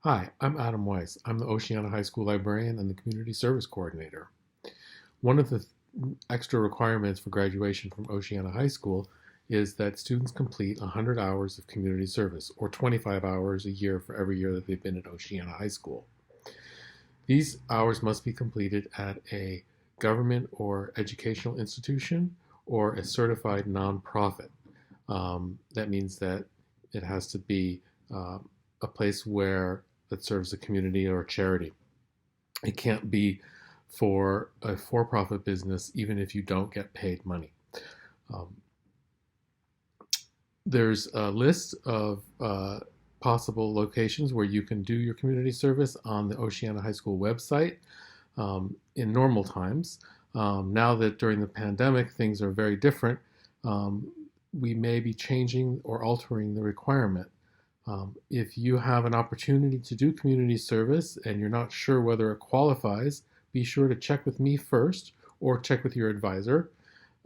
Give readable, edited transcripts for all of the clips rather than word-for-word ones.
Hi, I'm Adam Weiss. I'm the Oceana High School librarian and the community service coordinator. One of the extra requirements for graduation from Oceana High School is that students complete 100 hours of community service, or 25 hours a year for every year that they've been at Oceana High School. These hours must be completed at a government or educational institution or a certified nonprofit. That means that it has to be a place where that serves the community or a charity. It can't be for a for-profit business, even if you don't get paid money. Um, there's a list of possible locations where you can do your community service on the Oceana High School website in normal times. Now that during the pandemic things are very different, um, we may be changing or altering the requirement. If you have an opportunity to do community service and you're not sure whether it qualifies, be sure to check with me first or check with your advisor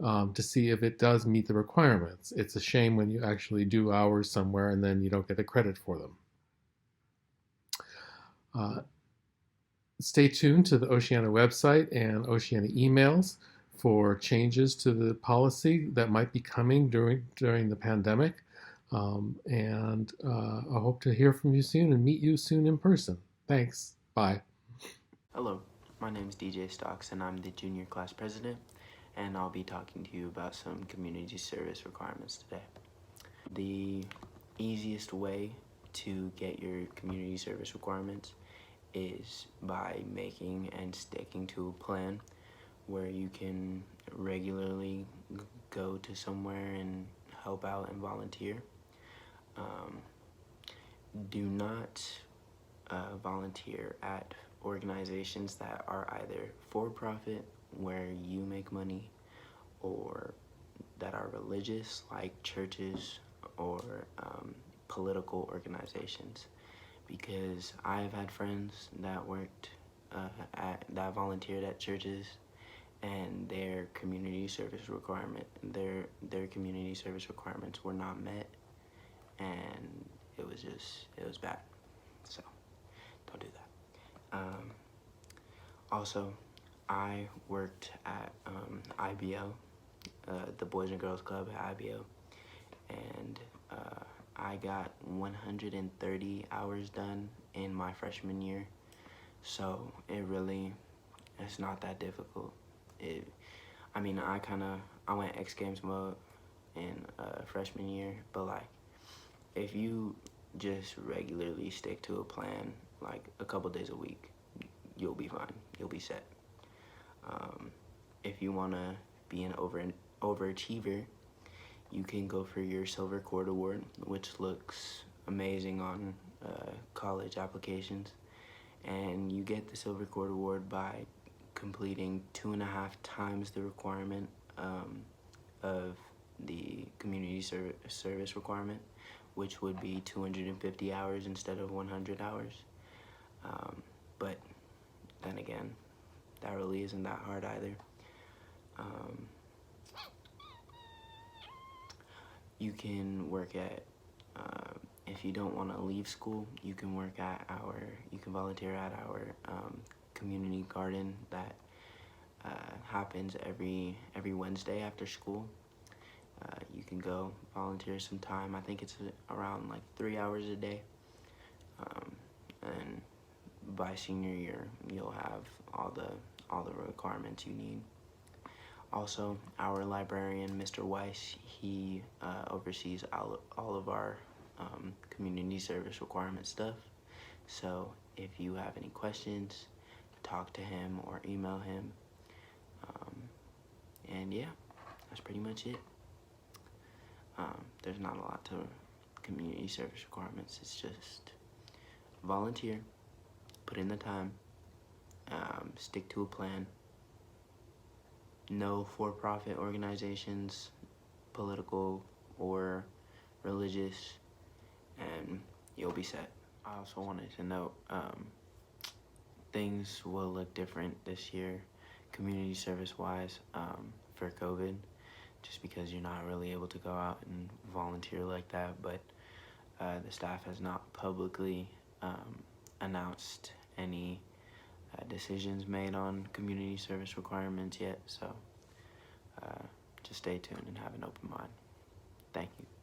to see if it does meet the requirements. It's a shame when you actually do hours somewhere and then you don't get the credit for them. Uh, Stay tuned to the Oceana website and Oceana emails for changes to the policy that might be coming during the pandemic. I hope to hear from you soon and meet you soon in person. Thanks. Bye. Hello, my name is DJ Stocks and I'm the junior class president, and I'll be talking to you about some community service requirements today. The easiest way to get your community service requirements is by making and sticking to a plan where you can regularly go to somewhere and help out and volunteer. Um, do not volunteer at organizations that are either for profit, where you make money, or that are religious, like churches or political organizations. Because I've had friends that worked that volunteered at churches, and their community service requirements were not met, and it was bad. So don't do that. Also, I worked at IBO, the Boys and Girls Club at IBO, and I got 130 hours done in my freshman year. So it's not that difficult. I went X Games mode in freshman year, but like, if you just regularly stick to a plan, like a couple days a week, you'll be fine. You'll be set. If you want to be an overachiever, you can go for your Silver Cord Award, which looks amazing on college applications. And you get the Silver Cord Award by completing 2.5 times the requirement of the community service requirement, which would be 250 hours instead of 100 hours. But then again, that really isn't that hard either. You can work at, if you don't want to leave school, you can volunteer at our community garden that happens every Wednesday after school. You can go volunteer some time. I think it's around like 3 hours a day. And by senior year, you'll have all the requirements you need. Also, our librarian, Mr. Weiss, he oversees all of our community service requirement stuff. So if you have any questions, talk to him or email him. And yeah, that's pretty much it. There's not a lot to community service requirements. It's just volunteer, put in the time, stick to a plan. No for-profit organizations, political or religious, and you'll be set. I also wanted to note, things will look different this year, community service-wise, for COVID, just because you're not really able to go out and volunteer like that, but the staff has not publicly announced any decisions made on community service requirements yet, so just stay tuned and have an open mind. Thank you.